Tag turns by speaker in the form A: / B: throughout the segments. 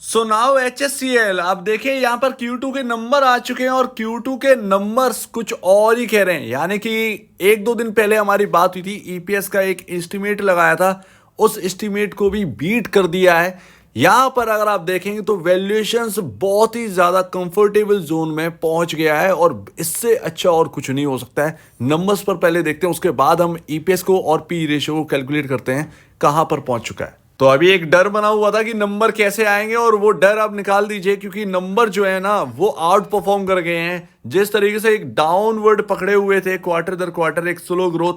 A: So now HSCL आप देखिए यहाँ पर Q2 के नंबर आ चुके हैं और Q2 के नंबर्स कुछ और ही कह रहे हैं। यानी कि एक दो दिन पहले हमारी बात हुई थी, ईपीएस का एक एस्टिमेट लगाया था, उस एस्टिमेट को भी बीट कर दिया है। यहाँ पर अगर आप देखेंगे तो वैल्यूएशंस बहुत ही ज़्यादा कंफर्टेबल जोन में पहुंच गया है और इससे अच्छा और कुछ नहीं हो सकता है। नंबर्स पर पहले देखते हैं, उसके बाद हम ईपीएस को और पी रेशियो को कैलकुलेट करते हैं कहाँ पर पहुंच चुका है। तो अभी एक डर बना हुआ था कि नंबर कैसे आएंगे, और वो डर आप निकाल दीजिए, क्योंकि नंबर जो है ना वो आउट परफॉर्म कर गए हैं। जिस तरीके से एक डाउनवर्ड पकड़े हुए थे क्वार्टर दर क्वार्टर, एक स्लो ग्रोथ,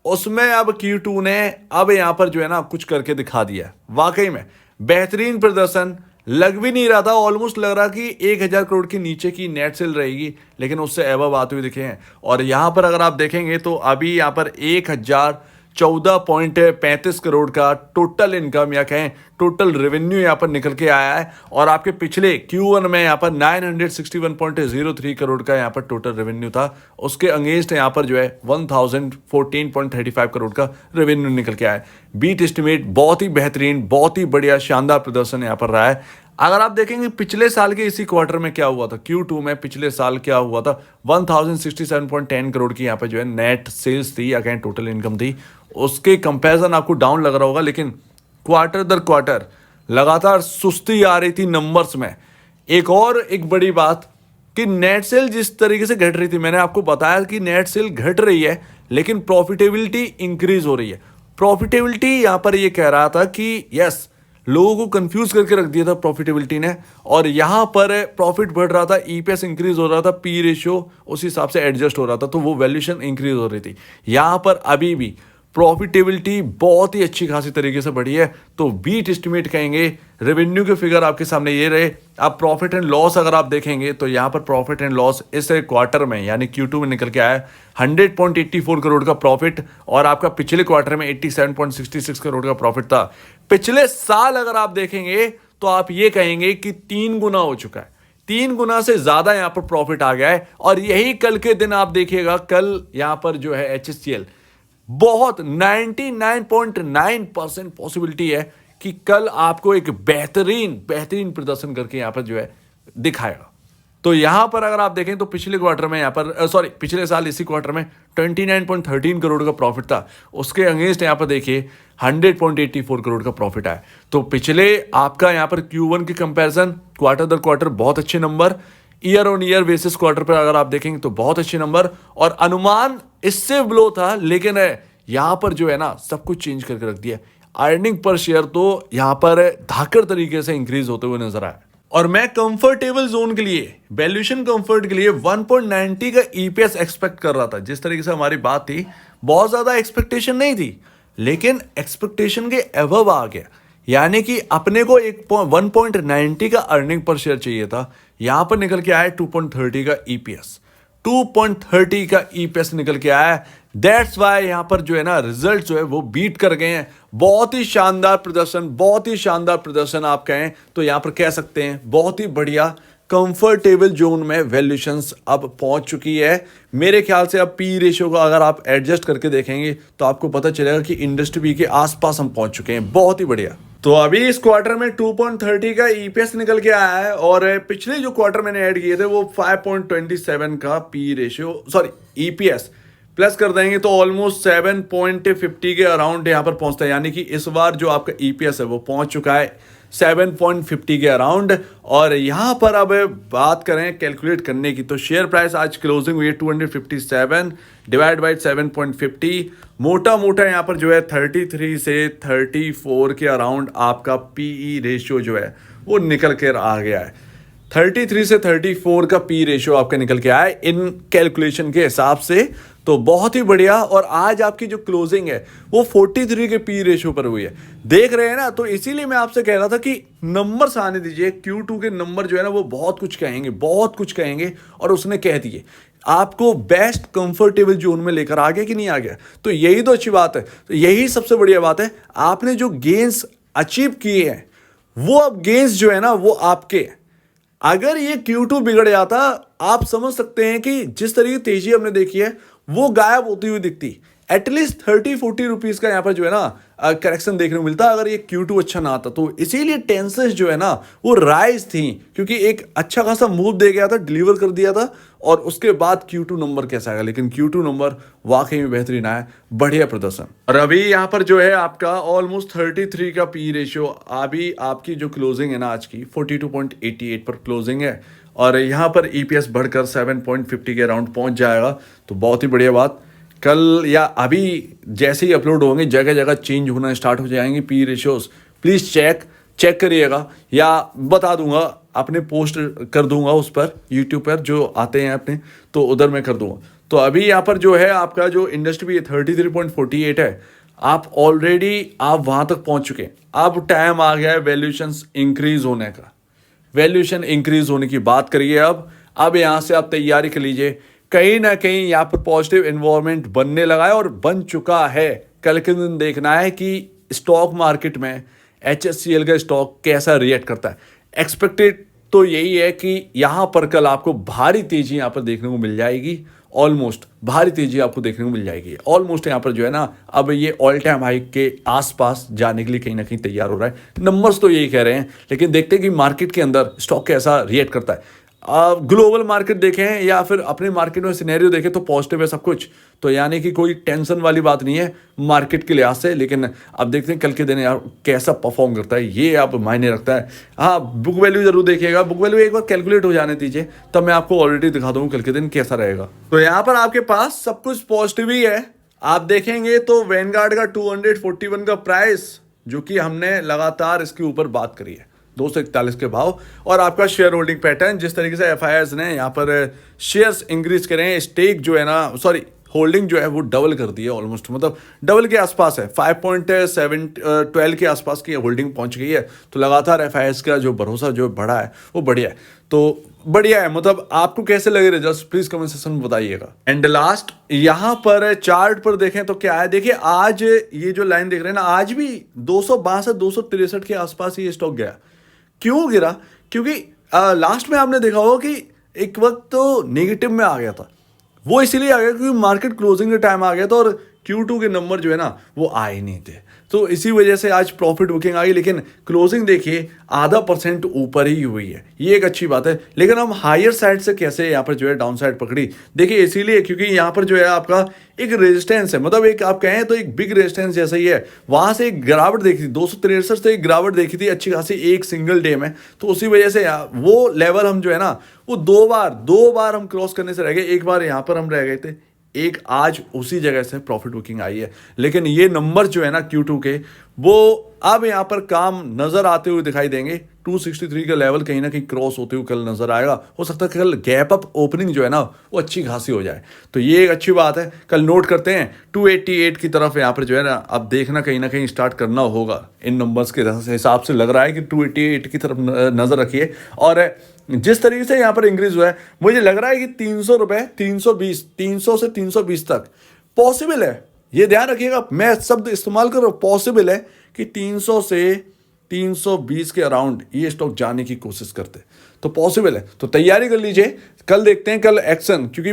A: उसमें अब Q2 ने अब यहां पर जो है ना कुछ करके दिखा दिया। वाकई में बेहतरीन प्रदर्शन, लग भी नहीं रहा था, ऑलमोस्ट लग रहा कि 1000 करोड़ के नीचे की नेट सेल रहेगी, लेकिन उससे एबव आते हुए दिखे हैं। और यहां पर अगर आप देखेंगे तो अभी यहां पर 1014.35 करोड़ का टोटल इनकम या कहें टोटल रेवेन्यू यहाँ पर निकल के आया है। और आपके पिछले Q1 में यहाँ पर 961.03 करोड़ का यहाँ पर टोटल रेवेन्यू था, उसके अगेंस्ट यहाँ पर जो है 1014.35 करोड़ का रेवेन्यू निकल के आया है। बीट एस्टिमेट बहुत ही बेहतरीन, बहुत ही बढ़िया शानदार प्रदर्शन यहाँ पर रहा है। अगर आप देखेंगे पिछले साल के इसी क्वार्टर में क्या हुआ था, Q2 में पिछले साल क्या हुआ था, 1067.10 करोड़ की यहाँ पर जो है नेट सेल्स थी या कहें टोटल इनकम थी। उसके कंपैरिजन आपको डाउन लग रहा होगा, लेकिन क्वार्टर दर क्वार्टर लगातार सुस्ती आ रही थी नंबर्स में। एक बड़ी बात कि नेट सेल जिस तरीके से घट रही थी, मैंने आपको बताया कि नेट सेल घट रही है लेकिन प्रॉफिटेबिलिटी इंक्रीज हो रही है। प्रॉफिटेबिलिटी यहां पर ये कह रहा था कि यस, लोगों को कंफ्यूज करके रख दिया था प्रॉफिटेबिलिटी ने, और यहां पर प्रॉफिट बढ़ रहा था, ईपीएस इंक्रीज हो रहा था, पी रेशियो उस हिसाब से एडजस्ट हो रहा था, तो वो वैल्यूएशन इंक्रीज हो रही थी। यहां पर अभी भी प्रॉफिटेबिलिटी बहुत ही अच्छी खासी तरीके से बढ़ी है, तो बीट एस्टिमेट कहेंगे। रेवेन्यू के फिगर आपके सामने ये रहे। अब प्रॉफिट एंड लॉस अगर आप देखेंगे तो यहाँ पर प्रॉफिट एंड लॉस इस क्वार्टर में यानी Q2 में निकल के आया 100.84 करोड़ का प्रॉफिट, और आपका पिछले क्वार्टर में 87.66 करोड़ का प्रॉफिट था। पिछले साल अगर आप देखेंगे तो आप ये कहेंगे कि 3 गुना हो चुका है, 3 गुना से ज्यादा यहां पर प्रॉफिट आ गया है। और यही कल के दिन आप देखिएगा, कल यहां पर जो है HSCL बहुत 99.9% पॉसिबिलिटी है कि कल आपको एक बेहतरीन प्रदर्शन करके यहां पर जो है दिखाएगा। तो यहां पर अगर आप देखें तो पिछले क्वार्टर में यहां पर पिछले साल इसी क्वार्टर में 29.13 करोड़ का प्रॉफिट था, उसके अगेंस्ट यहां पर देखिए 100.84 करोड़ का प्रॉफिट आया। तो पिछले आपका यहां पर Q1 की कंपैरिजन क्वार्टर दर क्वार्टर बहुत अच्छे number, year on year basis quarter पर अगर आप देखेंगे तो बहुत अच्छे नंबर, और अनुमान इससे ब्लो था, लेकिन यहां पर जो है ना सब कुछ चेंज करके रख दिया। अर्निंग पर शेयर तो यहां पर धाकड़ तरीके से इंक्रीज होते हुए नजर आया। और मैं कंफर्टेबल जोन के लिए, वैल्यूएशन कंफर्ट के लिए 1.90 का ईपीएस एक्सपेक्ट कर रहा था। जिस तरीके से हमारी बात थी, बहुत ज्यादा एक्सपेक्टेशन नहीं थी, लेकिन एक्सपेक्टेशन के एबव आ गया। यानी कि अपने को 1.90 का अर्निंग पर शेयर चाहिए था, यहां पर निकल के आया 2.30 का ईपीएस। 2.30 का ईपीएस निकल के आया। दैट्स वाई यहां पर जो है ना रिजल्ट जो है वो बीट कर गए हैं। बहुत ही शानदार प्रदर्शन, बहुत ही शानदार प्रदर्शन आप कहें तो यहां पर कह सकते हैं। बहुत ही बढ़िया कंफर्टेबल जोन में वैल्यूएशंस अब पहुंच चुकी है। मेरे ख्याल से अब पी रेशियो को अगर आप एडजस्ट करके देखेंगे तो आपको पता चलेगा कि इंडस्ट्री पी के आसपास हम पहुंच चुके हैं। बहुत ही बढ़िया। तो अभी इस क्वार्टर में 2.30 का ईपीएस निकल के आया है, और पिछले जो क्वार्टर मैंने ऐड किए थे वो 5.27 का पी रेशियो ईपीएस प्लस कर देंगे तो ऑलमोस्ट 7.50 के अराउंड यहां पर पहुंचता है। यानी कि इस बार जो आपका ईपीएस है वो पहुंच चुका है 7.50 के अराउंड। और यहां पर अब बात करें कैलकुलेट करने की, तो शेयर प्राइस आज क्लोजिंग हुई है 257 डिवाइड बाई 7.50। मोटा मोटा यहां पर जो है 33 से 34 के अराउंड आपका पीई रेशियो जो है वो निकल कर आ गया है। 33 से 34 का पी रेशियो आपका निकल के आया इन कैलकुलेशन के हिसाब से, तो बहुत ही बढ़िया। और आज आपकी जो क्लोजिंग है वो 43 के पी रेशियो पर हुई है। देख रहे हैं ना, तो इसीलिए मैं आपसे कह रहा था कि नंबर्स आने दीजिए। Q2 के नंबर जो है ना वो बहुत कुछ कहेंगे, और उसने कह दिए। आपको बेस्ट कंफर्टेबल जोन में लेकर आ गया कि नहीं आ गया, तो यही तो अच्छी बात है। तो यही सबसे बढ़िया बात है। आपने जो गेन्स अचीव किए हैं वो अब गेन्स जो है ना वो आपके हैं। अगर ये Q2 बिगड़ जाता, आप समझ सकते हैं कि जिस तरीके तेजी हमने देखी है वो गायब होती हुई दिखती। एटलीस्ट 30-40 रुपीज का यहाँ पर जो है ना करेक्शन देखने को मिलता अगर ये Q2 अच्छा ना आता। तो इसीलिए टेंसेस जो है ना वो राइज थी, क्योंकि एक अच्छा खासा मूव दे गया था, डिलीवर कर दिया था, और उसके बाद Q2 नंबर कैसा आएगा। लेकिन Q2 नंबर वाकई में बेहतरीन आया, बढ़िया प्रदर्शन। और अभी यहाँ पर जो है आपका ऑलमोस्ट 33 का पी रेशियो, अभी आपकी जो क्लोजिंग है ना आज की 42.88 पर क्लोजिंग है, और यहाँ पर EPS बढ़कर 7.50 के अराउंड पहुंच जाएगा। तो बहुत ही बढ़िया बात। कल या अभी जैसे ही अपलोड होंगे जगह जगह चेंज होना स्टार्ट हो जाएंगे पी रेशियोज। प्लीज़ चेक करिएगा, या बता दूंगा, अपने पोस्ट कर दूंगा उस पर यूट्यूब पर जो आते हैं अपने, तो उधर मैं कर दूंगा। तो अभी यहाँ पर जो है आपका जो इंडस्ट्री भी 33.48 है, आप ऑलरेडी आप वहाँ तक पहुँच चुके हैं। अब टाइम आ गया है वैल्यूएशंस इंक्रीज होने का, वैल्यूएशन इंक्रीज होने की बात करिए। अब यहाँ से आप तैयारी कर लीजिए, कहीं ना कहीं यहाँ पर पॉजिटिव एनवायरनमेंट बनने लगा है और बन चुका है। कल के दिन देखना है कि स्टॉक मार्केट में HSCL का स्टॉक कैसा रिएक्ट करता है। एक्सपेक्टेड तो यही है कि यहाँ पर कल आपको भारी तेजी यहाँ पर देखने को मिल जाएगी, ऑलमोस्ट भारी तेजी आपको देखने को मिल जाएगी। ऑलमोस्ट यहाँ पर जो है ना अब ये ऑल टाइम हाई के आसपास जाने के लिए कहीं ना कहीं तैयार हो रहा है। नंबर्स तो यही कह रहे हैं, लेकिन देखते हैं कि मार्केट के अंदर स्टॉक कैसा रिएक्ट करता है। ग्लोबल मार्केट देखें या फिर अपने मार्केट में सिनेरियो देखें तो पॉजिटिव है सब कुछ, तो यानी कि कोई टेंशन वाली बात नहीं है मार्केट के लिहाज से। लेकिन अब देखते हैं कल के दिन यार कैसा परफॉर्म करता है, ये आप मायने रखता है। हाँ, बुक वैल्यू जरूर देखिएगा, बुक वैल्यू एक बार कैलकुलेट हो जाने दीजिए, तब मैं आपको ऑलरेडी दिखा दूँ कल के दिन कैसा रहेगा। तो यहाँ पर आपके पास सब कुछ पॉजिटिव ही है। आप देखेंगे तो वैनगार्ड का 241 का प्राइस, जो कि हमने लगातार इसके ऊपर बात करी है, 241 के भाव, और आपका शेयर होल्डिंग पैटर्न जिस तरीके से FIIs ने यहाँ पर शेयर्स इंक्रीज करें, स्टेक जो है ना, सॉरी होल्डिंग जो है वो डबल कर दी है, ऑलमोस्ट मतलब डबल के आसपास है, 5.712 के आसपास की होल्डिंग पहुंच गई है। तो लगातार FIIs का जो भरोसा जो बढ़ा है वो बढ़िया है। तो बढ़िया है, मतलब आपको कैसे लगे रिजल्ट प्लीज कमेंट सेक्शन में बताइएगा। एंड लास्ट यहाँ पर चार्ट पर देखें तो क्या है, देखिए आज ये जो लाइन देख रहे हैं ना, आज भी 262-263 के आसपास ये स्टॉक गया। क्यों गिरा? क्योंकि लास्ट में आपने देखा होगा कि एक वक्त तो नेगेटिव में आ गया था, वो इसीलिए आ गया क्योंकि मार्केट क्लोजिंग का टाइम आ गया था और Q2 के नंबर जो है ना वो आए नहीं थे, तो इसी वजह से आज प्रॉफिट बुकिंग आई। लेकिन क्लोजिंग देखिए 0.5% ऊपर ही हुई है, ये एक अच्छी बात है। लेकिन हम हायर साइड से कैसे यहाँ पर जो है डाउन साइड पकड़ी, देखिए इसीलिए क्योंकि यहाँ पर जो है आपका एक रेजिस्टेंस है, मतलब एक आप कहें तो एक बिग रेजिस्टेंस जैसा ही है। वहाँ से एक गिरावट देखी थी, 263 से एक गिरावट देखी थी अच्छी खासी एक सिंगल डे में, तो उसी वजह से वो लेवल हम जो है ना वो दो बार हम क्रॉस करने से रह गए। एक बार यहाँ पर हम रह गए थे, एक आज उसी जगह से प्रॉफिट बुकिंग आई है। लेकिन ये नंबर जो है ना Q2 के, वो अब यहाँ पर काम नजर आते हुए दिखाई देंगे। 263 का लेवल कहीं ना कहीं क्रॉस होते हुए कल नजर आएगा। हो सकता है कल गैप अप ओपनिंग जो है ना वो अच्छी खासी हो जाए, तो ये एक अच्छी बात है। कल नोट करते हैं 288 की तरफ यहाँ पर जो है ना अब देखना कहीं ना कहीं स्टार्ट करना होगा। इन नंबर्स के हिसाब से लग रहा है कि 288 की तरफ नजर रखिए। और जिस तरीके से यहाँ पर इंक्रीज हुआ है, मुझे लग रहा है कि 300 रुपए 320 300 से 320 तक पॉसिबल है। ये ध्यान रखिएगा, मैं शब्द इस्तेमाल कर रहा हूँ, पॉसिबल है कि 300 से 320 के अराउंड ये स्टॉक जाने की कोशिश करते, तो पॉसिबल है। तो तैयारी कर लीजिए, कल देखते हैं कल एक्शन, क्योंकि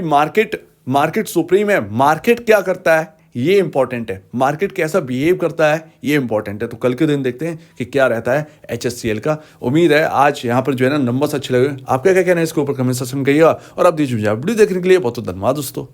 A: मार्केट सुप्रीम है। मार्केट क्या करता है ये इंपॉर्टेंट है, मार्केट कैसा बिहेव करता है ये इंपॉर्टेंट है। तो कल के दिन देखते हैं कि क्या रहता है HSCL का। उम्मीद है आज यहाँ पर जो है ना नंबर्स अच्छे लगे। आपका क्या कहना है इसके ऊपर कमेंट सेक्शन में कहिएगा, और आप दीजिए वीडियो देखने के लिए बहुत धन्यवाद दोस्तों।